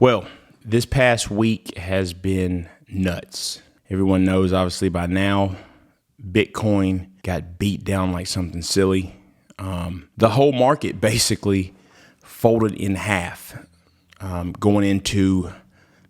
Well, this past week has been nuts. Everyone knows, obviously, by now, Bitcoin got beat down like something silly. The whole market basically folded in half going into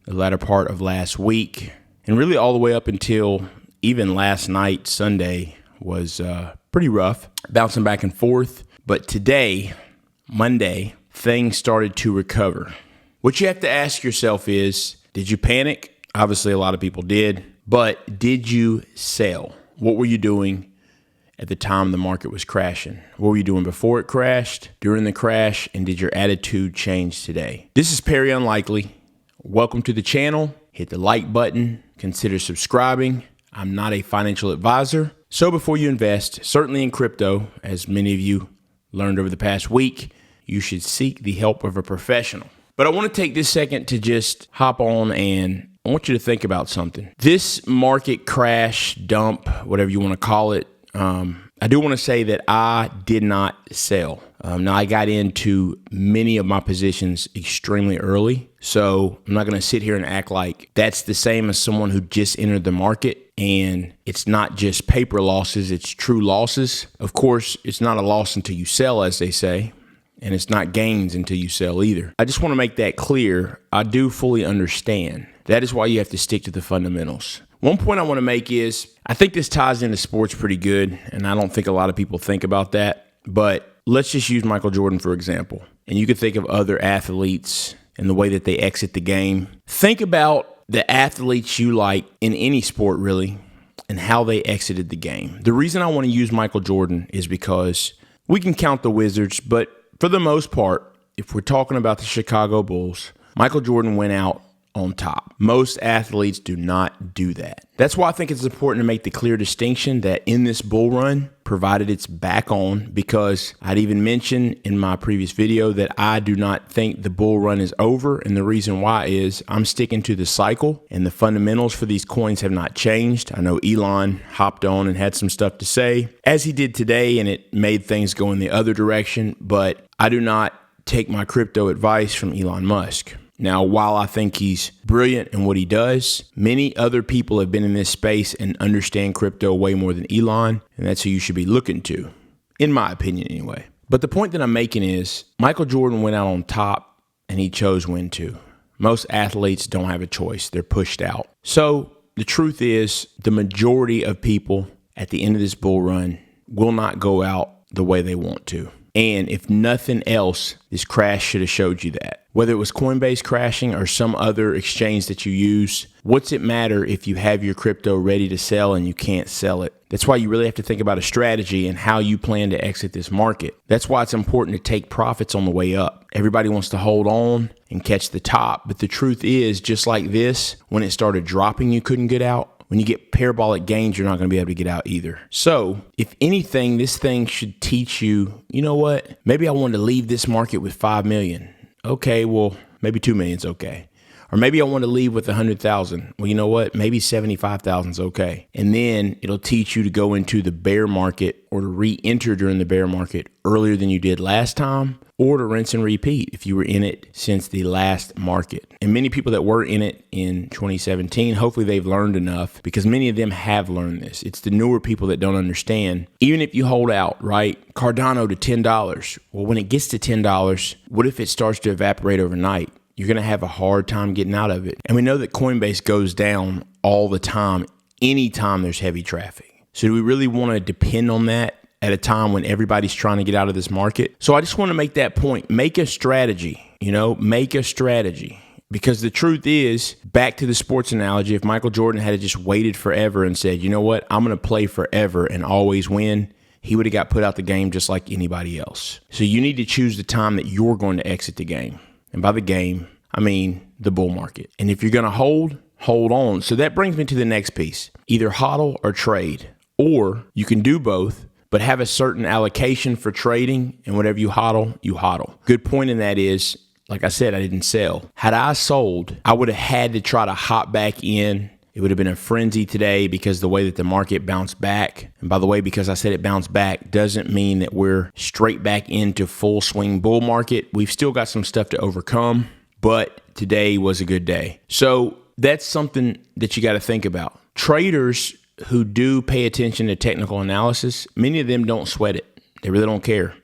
the latter part of last week. And really all the way up until even last night, Sunday, was pretty rough, bouncing back and forth. But today, Monday, things started to recover. What you have to ask yourself is, did you panic? Obviously, a lot of people did. But did you sell? What were you doing at the time the market was crashing? What were you doing before it crashed, during the crash, and did your attitude change today? This is Perry Unlikely. Welcome to the channel. Hit the like button. Consider subscribing. I'm not a financial advisor. So before you invest, certainly in crypto, as many of you learned over the past week, you should seek the help of a professional. But I want to take this second to just hop on and I want you to think about something. This market crash, dump, whatever you want to call it, I do want to say that I did not sell. Now, I got into many of my positions extremely early, so I'm not going to sit here and act like that's the same as someone who just entered the market, and it's not just paper losses, it's true losses. Of course, it's not a loss until you sell, as they say. And it's not gains until you sell either. I just want to make that clear. I do fully understand. That is why you have to stick to the fundamentals. One point I want to make is, I think this ties into sports pretty good, and I don't think a lot of people think about that. But let's just use Michael Jordan, for example. And you could think of other athletes and the way that they exit the game. Think about the athletes you like in any sport, really, and how they exited the game. The reason I want to use Michael Jordan is because we can count the Wizards, but for the most part, if we're talking about the Chicago Bulls, Michael Jordan went out on top. Most athletes do not do that. That's why I think it's important to make the clear distinction that in this bull run, provided it's back on, because I'd even mentioned in my previous video that I do not think the bull run is over. And the reason why is I'm sticking to the cycle and the fundamentals for these coins have not changed. I know Elon hopped on and had some stuff to say, as he did today, and it made things go in the other direction. But I do not take my crypto advice from Elon Musk. Now, while I think he's brilliant in what he does, many other people have been in this space and understand crypto way more than Elon, and that's who you should be looking to, in my opinion anyway. But the point that I'm making is, Michael Jordan went out on top, and he chose when to. Most athletes don't have a choice. They're pushed out. So the truth is, the majority of people at the end of this bull run will not go out the way they want to. And if nothing else, this crash should have showed you that. Whether it was Coinbase crashing or some other exchange that you use, what's it matter if you have your crypto ready to sell and you can't sell it? That's why you really have to think about a strategy and how you plan to exit this market. That's why it's important to take profits on the way up. Everybody wants to hold on and catch the top. But the truth is, just like this, when it started dropping, you couldn't get out. When you get parabolic gains, you're not going to be able to get out either. So if anything, this thing should teach you, you know what? Maybe I wanted to leave this market with 5 million. Okay, well, maybe 2 million's okay. Or maybe I want to leave with 100,000. Well, you know what? Maybe 75,000 is okay. And then it'll teach you to go into the bear market or to re-enter during the bear market earlier than you did last time, or to rinse and repeat if you were in it since the last market. And many people that were in it in 2017, hopefully they've learned enough, because many of them have learned this. It's the newer people that don't understand. Even if you hold out, right? Cardano to $10. Well, when it gets to $10, what if it starts to evaporate overnight? You're going to have a hard time getting out of it. And we know that Coinbase goes down all the time, anytime there's heavy traffic. So do we really want to depend on that at a time when everybody's trying to get out of this market? So I just want to make that point. Make a strategy, make a strategy. Because the truth is, back to the sports analogy, if Michael Jordan had just waited forever and said, you know what, I'm going to play forever and always win, he would have got put out the game just like anybody else. So you need to choose the time that you're going to exit the game. And by the game, I mean the bull market. And if you're going to hold on. So that brings me to the next piece. Either hodl or trade. Or you can do both, but have a certain allocation for trading, and whatever you hodl, you hodl. Good point in that is, like I said, I didn't sell. Had I sold, I would have had to try to hop back in. It would have been a frenzy today because the way that the market bounced back. And by the way, because I said it bounced back doesn't mean that we're straight back into full swing bull market. We've still got some stuff to overcome. but today was a good day. So that's something that you got to think about. Traders who do pay attention to technical analysis, many of them don't sweat it. They really don't care.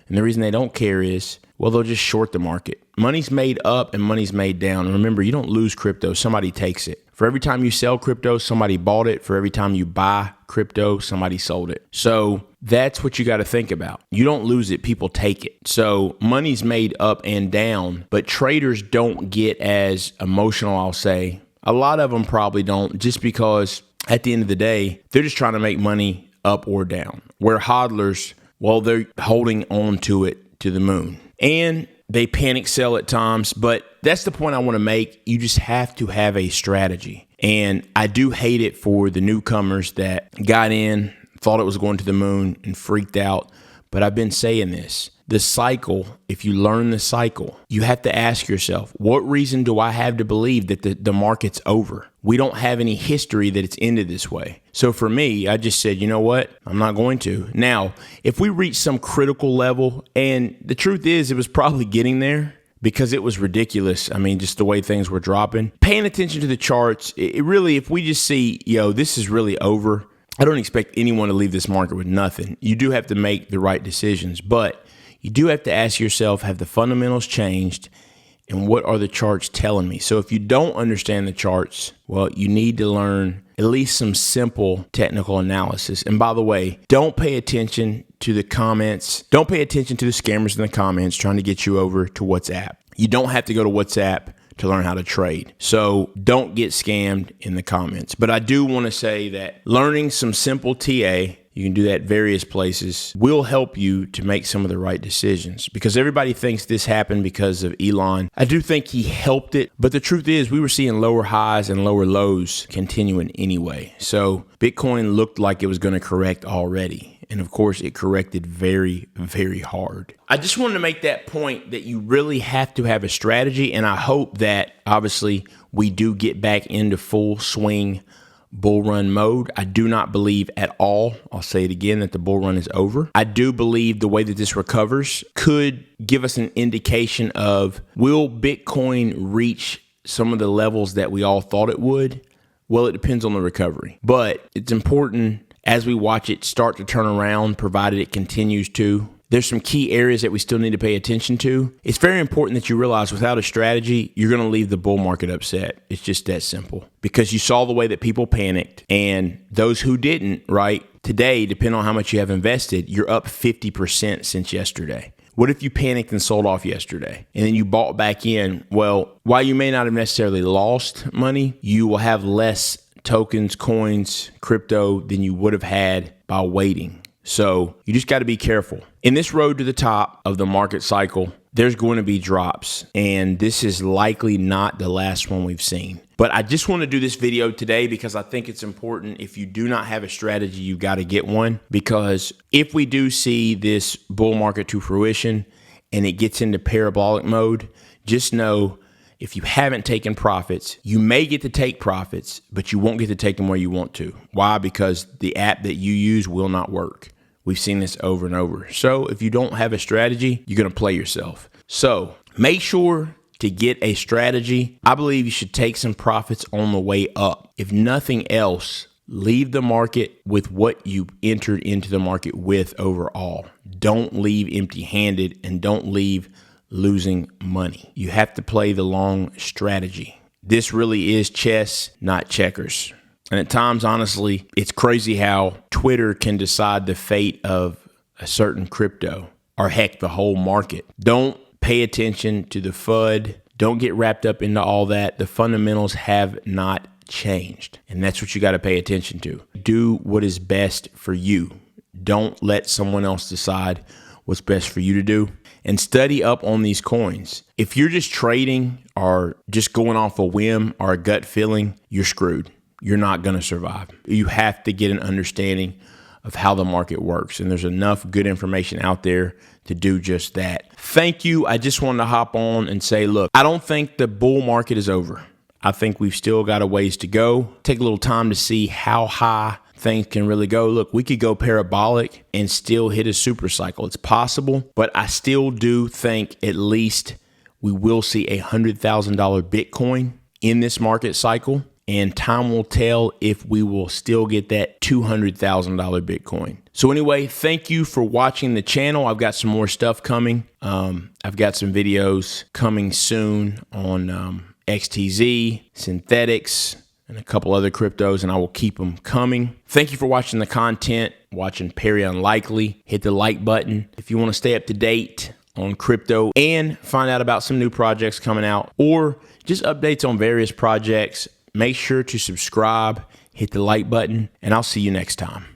And the reason they don't care is, well, they'll just short the market. Money's made up and money's made down. And remember, you don't lose crypto. Somebody takes it. For every time you sell crypto, somebody bought it. For every time you buy crypto, somebody sold it. So that's what you got to think about. You don't lose it. People take it. So money's made up and down, but traders don't get as emotional, I'll say. A lot of them probably don't, just because at the end of the day, they're just trying to make money up or down. Where hodlers, well, they're holding on to it to the moon. And they panic sell at times, but that's the point I want to make. You just have to have a strategy. And I do hate it for the newcomers that got in, thought it was going to the moon, and freaked out. But I've been saying this. The cycle, if you learn the cycle, you have to ask yourself, what reason do I have to believe that the market's over? We don't have any history that it's ended this way. So for me, I just said, you know what? I'm not going to. Now, if we reach some critical level, and the truth is it was probably getting there because it was ridiculous. I mean, just the way things were dropping. Paying attention to the charts, it really, if we just see, this is really over, I don't expect anyone to leave this market with nothing. You do have to make the right decisions, but you do have to ask yourself, have the fundamentals changed, and what are the charts telling me? So if you don't understand the charts, well, you need to learn at least some simple technical analysis. And by the way, don't pay attention to the comments. Don't pay attention to the scammers in the comments trying to get you over to WhatsApp. You don't have to go to WhatsApp to learn how to trade. So don't get scammed in the comments. But I do want to say that learning some simple TA, you can do that various places, will help you to make some of the right decisions, because everybody thinks this happened because of Elon. I do think he helped it, but the truth is we were seeing lower highs and lower lows continuing anyway. So Bitcoin looked like it was going to correct already. And of course, it corrected very, very hard. I just wanted to make that point that you really have to have a strategy. And I hope that obviously we do get back into full swing bull run mode. I do not believe at all, I'll say it again, that the bull run is over. I do believe the way that this recovers could give us an indication of, will Bitcoin reach some of the levels that we all thought it would? Well, it depends on the recovery. But it's important as we watch it start to turn around, provided it continues to. There's some key areas that we still need to pay attention to. It's very important that you realize without a strategy, you're going to leave the bull market upset. It's just that simple. Because you saw the way that people panicked, and those who didn't, right? Today, depending on how much you have invested, you're up 50% since yesterday. What if you panicked and sold off yesterday and then you bought back in? Well, while you may not have necessarily lost money, you will have less tokens, coins, crypto than you would have had by waiting. So you just got to be careful. In this road to the top of the market cycle, there's going to be drops, and this is likely not the last one we've seen. But I just want to do this video today because I think it's important. If you do not have a strategy, you've got to get one, because if we do see this bull market to fruition and it gets into parabolic mode, just know if you haven't taken profits, you may get to take profits, but you won't get to take them where you want to. Why? Because the app that you use will not work. We've seen this over and over. So if you don't have a strategy, you're going to play yourself. So make sure to get a strategy. I believe you should take some profits on the way up. If nothing else, leave the market with what you entered into the market with overall. Don't leave empty-handed, and don't leave losing money. You have to play the long strategy. This really is chess, not checkers. And at times, honestly, it's crazy how Twitter can decide the fate of a certain crypto, or heck, the whole market. Don't pay attention to the FUD. Don't get wrapped up into all that. The fundamentals have not changed. And that's what you got to pay attention to. Do what is best for you. Don't let someone else decide what's best for you to do. And study up on these coins. If you're just trading or just going off a whim or a gut feeling, you're screwed. You're not going to survive. You have to get an understanding of how the market works. And there's enough good information out there to do just that. Thank you. I just wanted to hop on and say, look, I don't think the bull market is over. I think we've still got a ways to go. Take a little time to see how high things can really go. Look, we could go parabolic and still hit a super cycle. It's possible, but I still do think at least we will see $100,000 Bitcoin in this market cycle. And time will tell if we will still get that $200,000 Bitcoin. So anyway, thank you for watching the channel. I've got some more stuff coming. I've got some videos coming soon on XTZ, Synthetics, and a couple other cryptos, and I will keep them coming. Thank you for watching the content, watching Perry Unlikely. Hit the like button if you want to stay up to date on crypto and find out about some new projects coming out or just updates on various projects. Make sure to subscribe, hit the like button, and I'll see you next time.